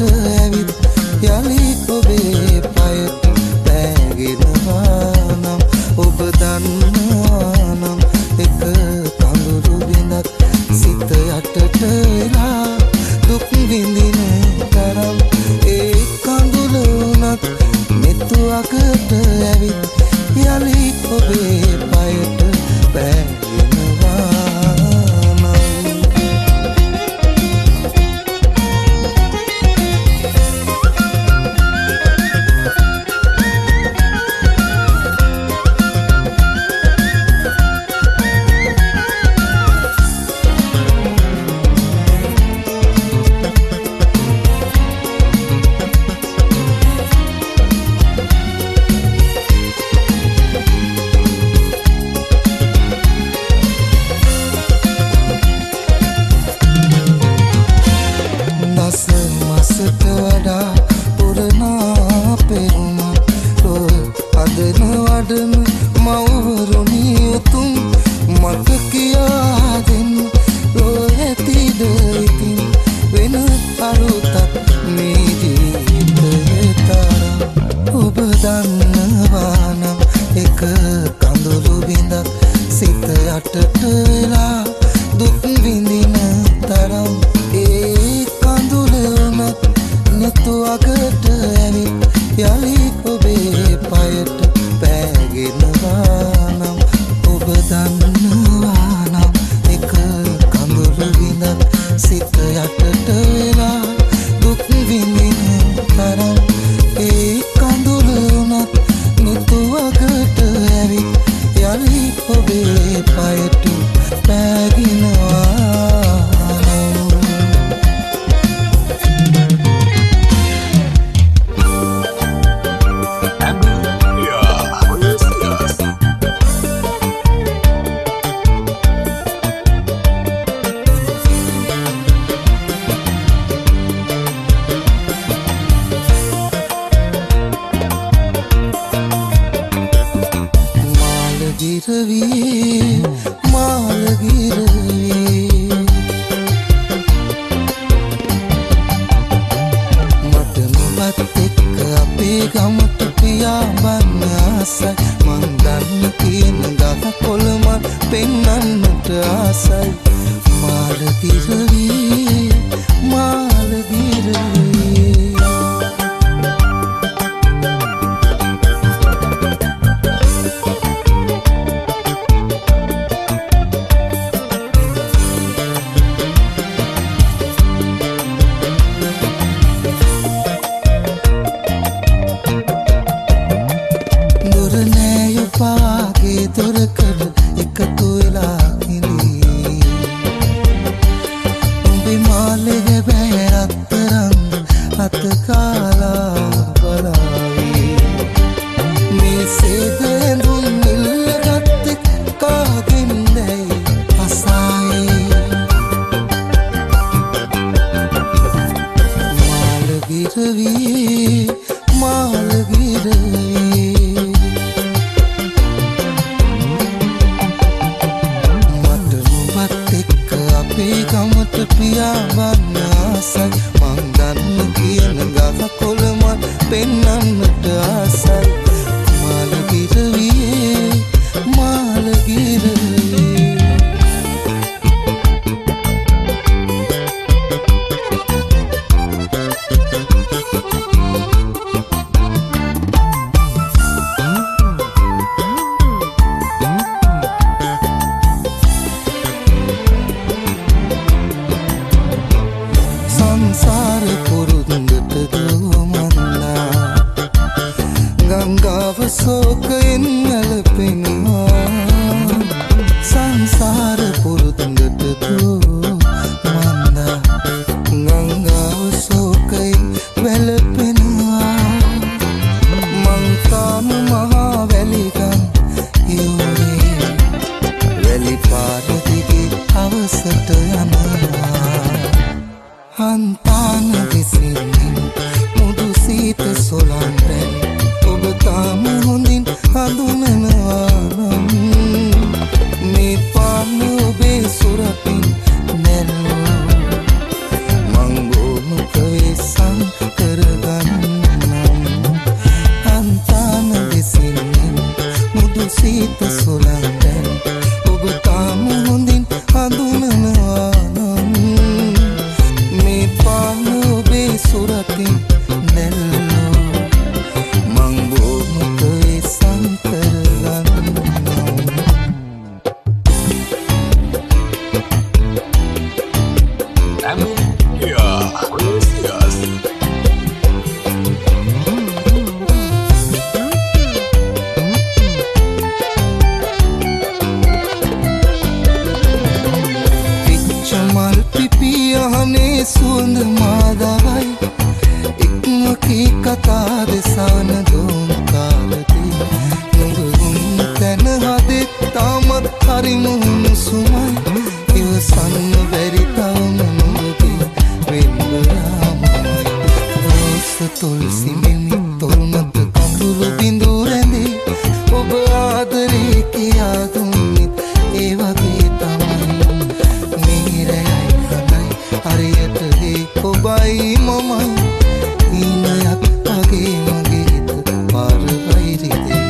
ඇවිත් යලි ඔබේ පයට පෑගෙනවා නම් ඔබ දන්නවා නම් එක කඳුළු බිඳක් සිත යටට වෙලා දුක් විඳින තරම් ඒ කඳුළ උනත් මෙතුවකට ඇවිත් යලි ඔබේ පයට පෑගෙනවා මසට වඩා පුරනා පෙරුම අදන වඩන මවරුණි උතුම් මට කියා දෙන්න ඇතිද ඉතින් වෙන අරුතක් මේ ජීවිතය තරම් ඔබ දන්නවා නම් එක කඳුළු බිඳක් සිත යටට වෙලා දුක් විඳින තරම් ඒ කඳුළ උනත් නැතුවකට ඇවිත් යලි ඔබේ පයට පෑගෙනවා නම් ඔබ දන්නවා නම් එක කඳුළු බිඳක් සිත යටට වෙලා දුක් විඳින තරම් ඒ කඳුළ උනත් නැතුවකට ඇවිත් යලි ඔබේ පයට පෑගෙනවා මාළගිරවී මට නුඹත් එක්ක අපේ ගමට පියාඹන්න ආසයි මං දන්න තියෙන ගහ කොළමන් පෙන්නන්නට ආසයි මාළගිරවී මාළගිරවී පාගේ දොරකඩ එකතු වෙලා කිලී උඹේ මාළෙග බෑ රත්තරන් අත කාලා බලාවී මේ සේද ඇඳුම් ඉල්ලගත්තෙක් කාගෙන් දැයි අසායි මාළගිරවී මාළගිරවී අපේ ගමට පියාඹන්න ආසයි මං දන්න කියන ගහ කොළමන් පෙන්නන්නට ආසයි මාළගිරවී මාළගිරවී සංසාර පුරුද්දට දුවමන්නා ගංගාව සෝකයෙන් ඇලපෙනවා සංසාර පුරුද්දට දුවමන්නා ගංගාව සෝකයෙන් වැළ ඉතින් නැල්ලෝ මං බොමුකේ සංකරගන්නවා සුවඳ මාදවයි ඉක්මකී කතා දෙසාන දෝම් කාලදී නුඹ වුන් තැන හදෙත් තාමත් හරිම උණුසුමයි ඉවසන්න බැරි තවම නුඹගේ වෙන්බරාමයි රෝස තොල් සිඹිමි තොල් මත කඳුළු බිඳු රැඳේ ඔබ ආදරේ කියා දුන්නෙත් ඒ වගේ තමයි හරියට ඔබයි මමයි ඊනයක් වගේ මගේ හිත පාර වෛරිදේ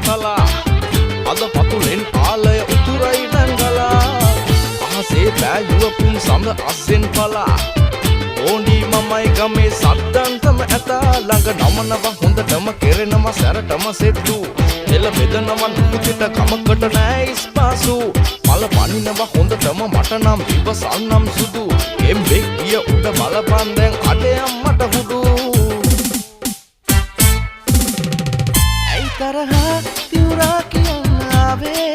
තලා අද පතුලෙන් ආලය උතුරයි දංගලා අහසේ පෑයුවපුන් සඳ අස්සෙන් පලා ඕනි මමයි ගමේ සද්දන්තම ඇතා ළඟ නමනව හොඳටම කෙරෙනව සැරටම සෙට්ටු එල බෙදනවා නුකුතිට කමකට නෑ ඉස්පාසු මල පනිනව හොඳටම මට නම් විවසන්නම් සුදු එම්බෙක් ගිය උඩ බලපන් දැන් අඩයම් මට හුදු ඇයි තරහා තිවුරා කියන්න ආවේ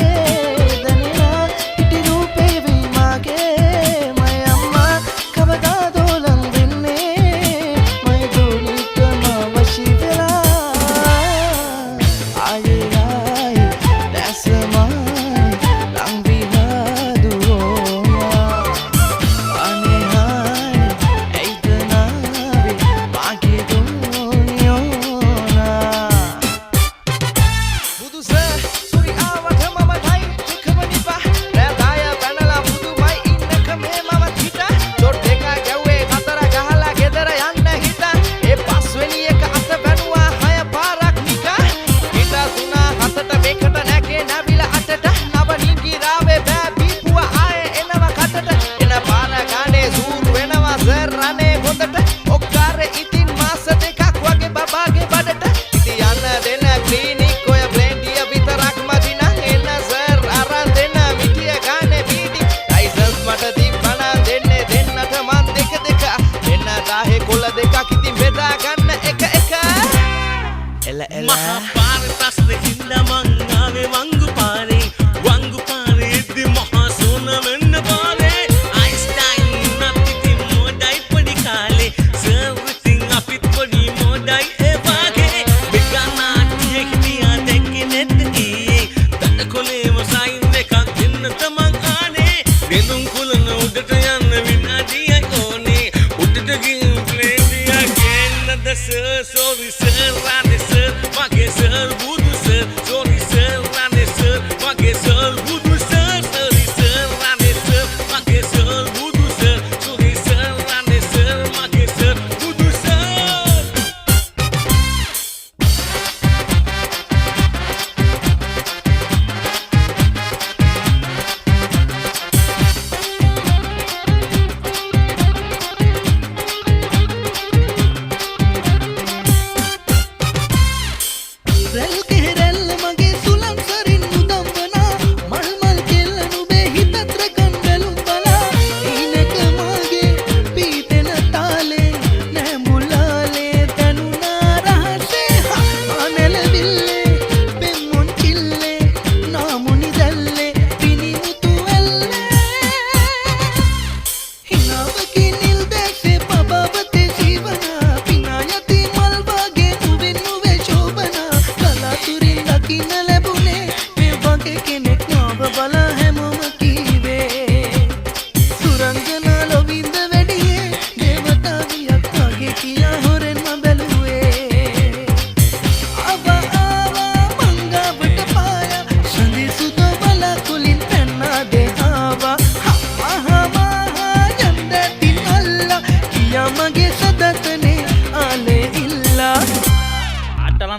දැනෙනා හිටි රූපේ වෙයි මාගේ මය අම්මා කවදා දෝලන් වෙන්නේ මය දෝනිට මම වශී වෙලා ආයේ ආයේ දැසමයි ලං විලා දුවෝනා අනේ ආයේ ඇයිද නාවේ මාගේ දෝනියෝනා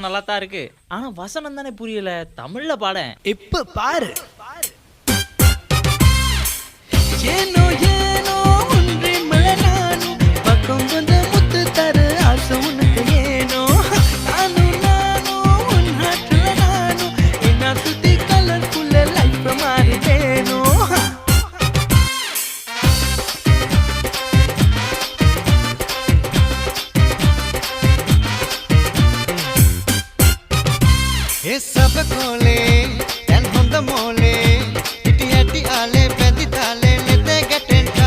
நல்லா இருக்கு. ஆனா வசனம் தானே புரியல. தமிழ்ல பாட இப்ப பாரு. ஏனோ ஏனோ ஒன்றே மலனானு பக்கம் வந்த முத்து தர ஆசை உனக்கு ஏனோ நானு நானு உன் ஹார்ட்ல நானு என்ன சுத்தி கலர்ஃபுல் லைஃப் மாறிட்டேனோ ये सब कोले तन होंद मोले इटी हटी आले पेंदी ताले लेते गटेंट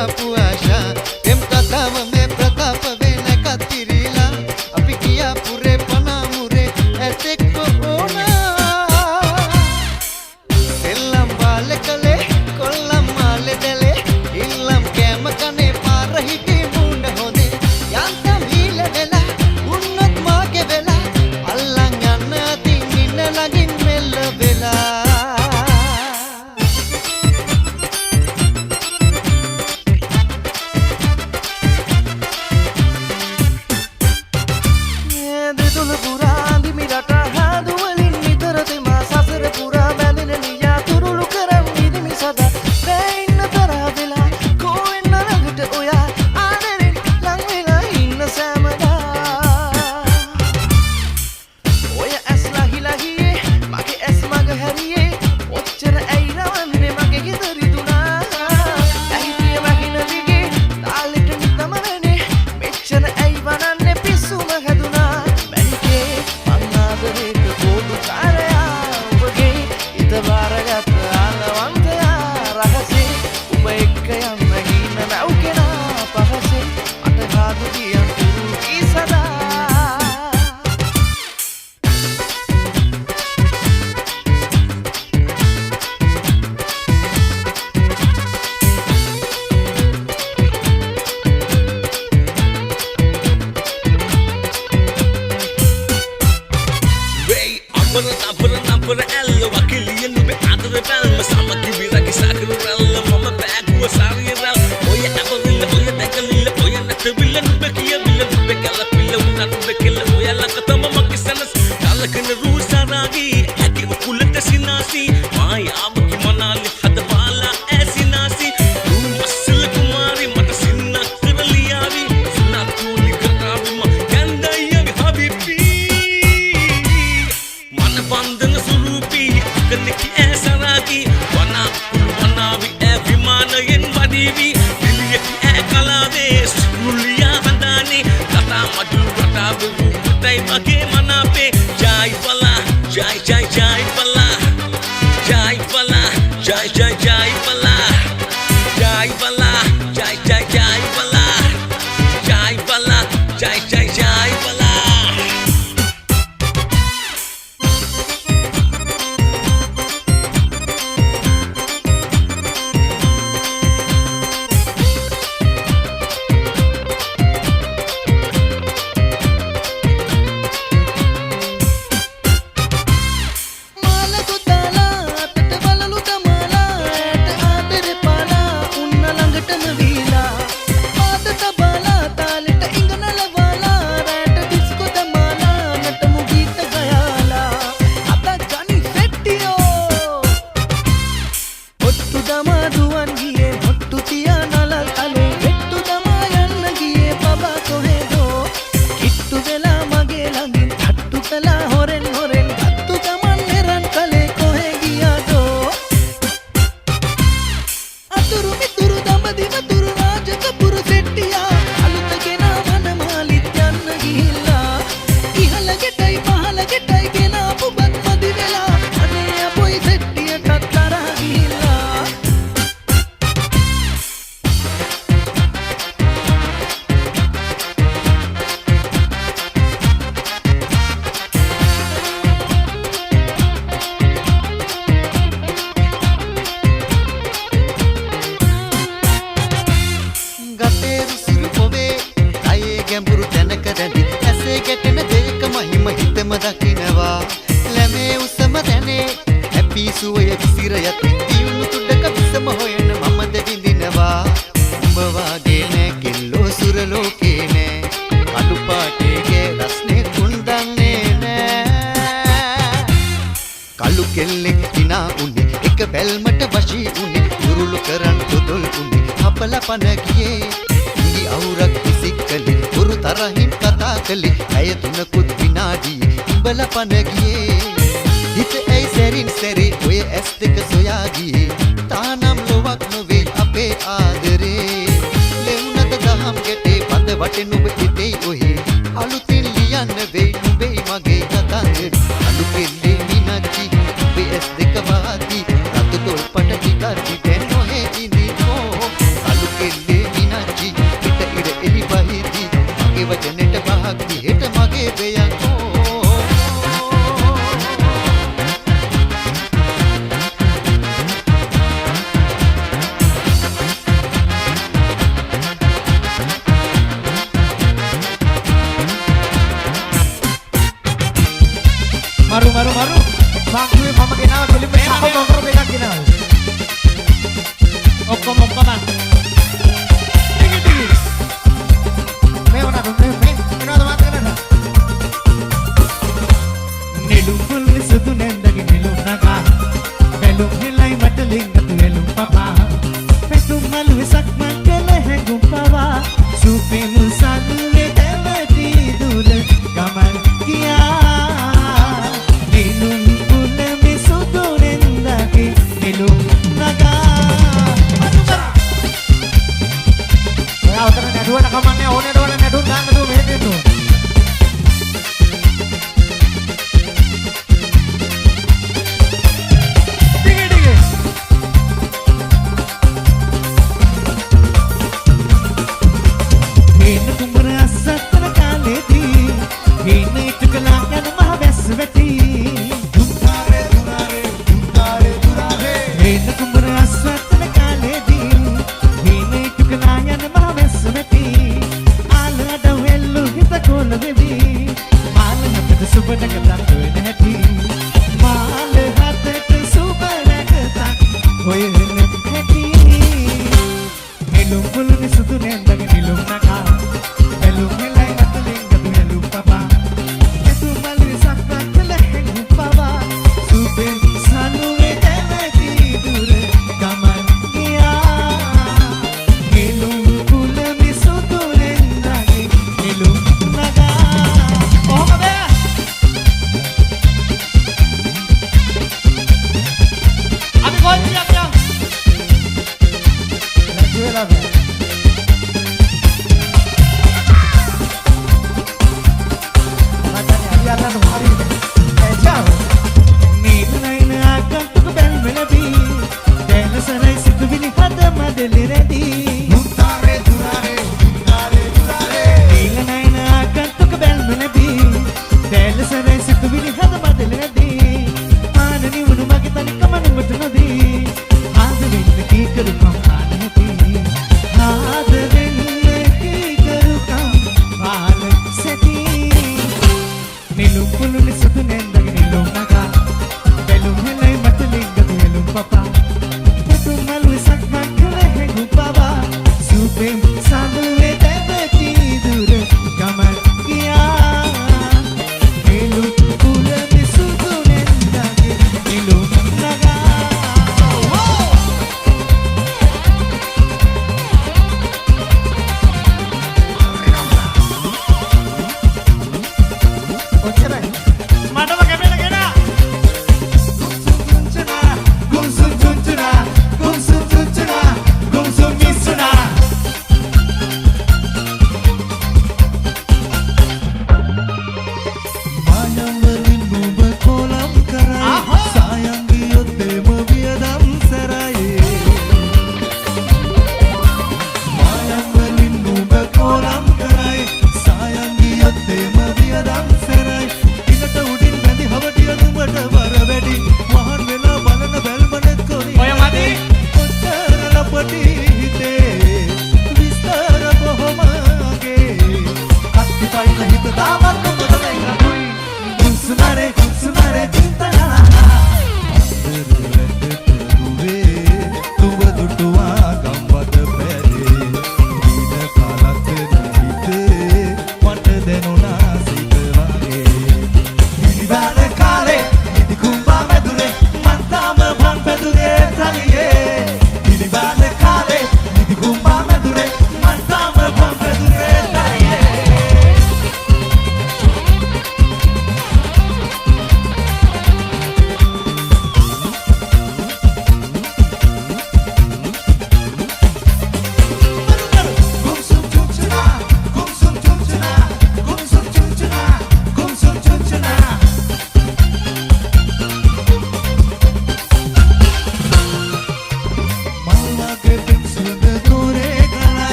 කරපු ආශා එම් කතාව මේ ප්‍රතාප වෙන කතිරිලා අපි කියා පුරේ පනා මුරේ ඇතෙක් ඕනා සෙල්ලම් බාල කලේ කොල්ලම් මාලේ දැලේ ඉල්ලම් කැම කනේ පාර හිටි මුණ්ඩ හොදේ යන්තම් හීල වෙලා උන්නත් මාගේ වෙලා අල්ලන් යන්න අතින් ඉන්න ළඟින් මෙල්ල වෙලා දෙතුල පුරා දිමිරට හාදුවලින් නිතර තෙමා සසර පුරා බැඳෙන නියා තුරුළු කරම් නිදිමි සදා බෑ ඉන්න තරහ වෙලා කෝවෙන්න ළඟට ඔයා ආදරෙන් ලං වෙලා ඉන්න සෑමදා ඔය ඇස් ලහිලහියේ මගේ ඇස් මග හැරියේ ඔච්චර ඇයි රවන්නේ මගේ හිත රිදුනා ඇහිතිය වහින දිගේ තාලෙට නිතමරනේ මෙච්චර ඇයි වනන්නේ පිස්සුම හැදුනා ඉතවාරගත් ආලවන්තයා රහසේ උඹ එක්ක යන්න ගින්න මැව්කෙනා පහසේ අටහාදු දියන් තුරුකී සදා Napura ella wakili nube adre bel masama kibira kisakru rel mama bagu sari rel oya abalilla oya dakalilla oya natbilla nube kiya billa nube kala pilla unna nube killa oya lakatama makisanas kalakana rusaragi haki ukulata sinasi maya abki manali hadwala asinasi masl kumari mata sinna tiraliyavi sunna tuli karavi ma gandaya habibi mana bandana surupi kaniki esaragi wana kulwanavi evimana yen vadivi diliya ekalades nuliya handani kata madu rata beru tai mage manape jai bala jai jai jai bala jai bala jai jai jai bala jai bala jai jai jai bala jai bala jai jai jai bala බැල්මට වශී උනේ දුරුළු කරන් පොදොල් උනේ අපල පන ගියේ ඉඟි අවුරක් විසිකලේ දුරු තරහින් කතා කළේ ඇය තුනකුත් විනාඩියේ ඉඹල පන ගියේ හිත ඇයි සැරින් සැරේ ඔය ඇස් දෙක සොයා ගියේ තානම් ලොවක් නොවේ අපේ ආදරේ ලෙවුනද දහම් ගැටේ පද වටේ නුඹ ඉතේ ඔහේ අලුතින් ලියන්න වෙයි නුඹේ මගේ කතාවේ අලු කෙල්ලේ මිනච්චි ඔබේ ඇස් දෙක වාදී රතු තොල් පට ටිකක් දිදෙන් නොහේ ඉඳිනෝ අලු කෙල්ලේ ගැහුවට කමන්නේ ඕනෙට ඕන නැටුම් දාන්න දු මෙහෙ දෙන්න.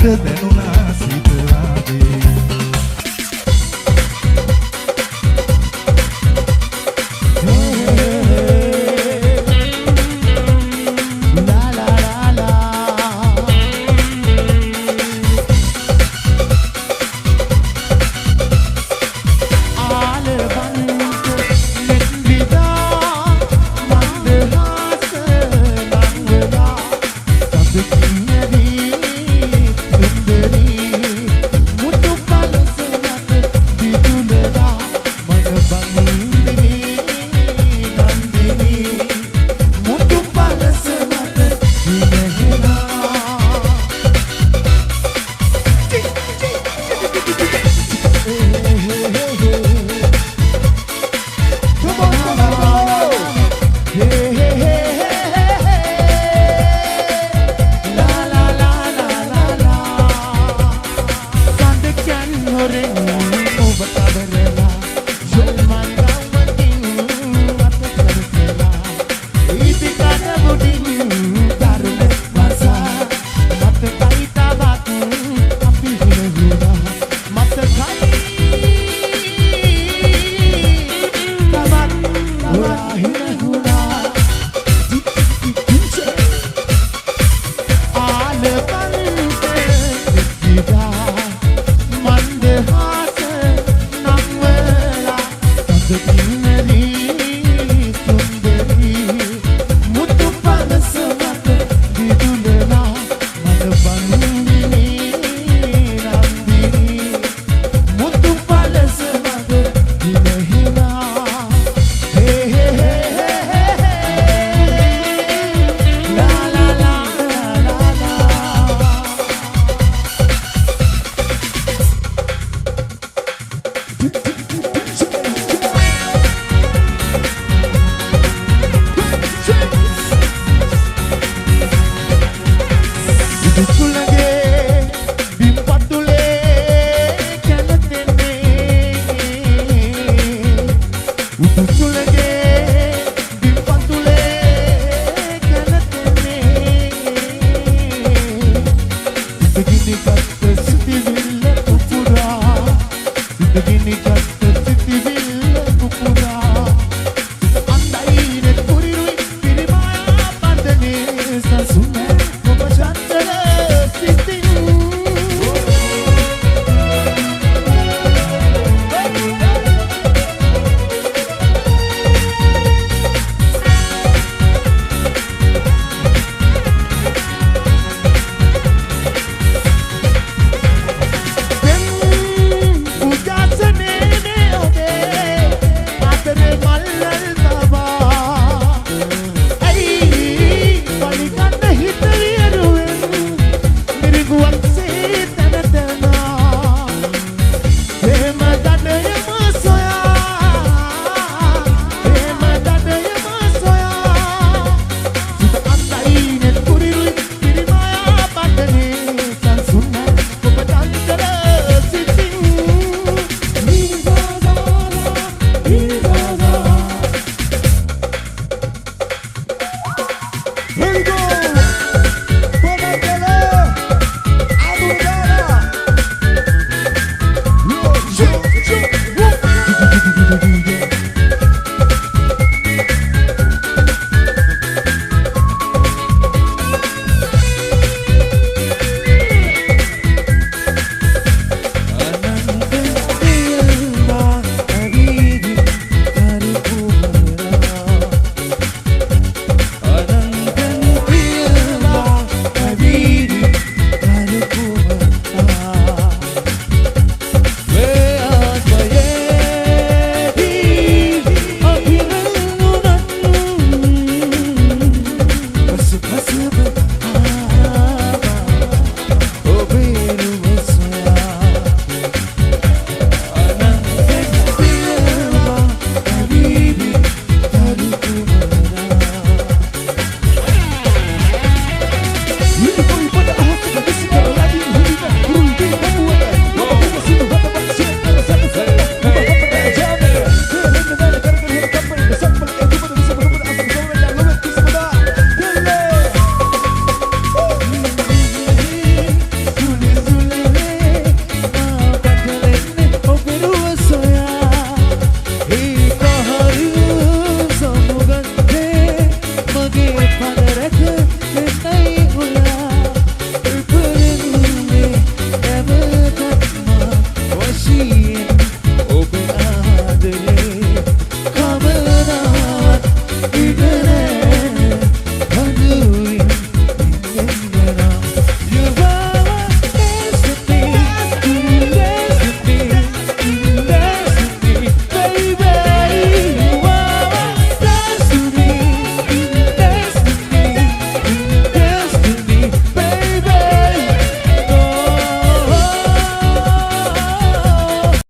දැනුණා සිතවාගේ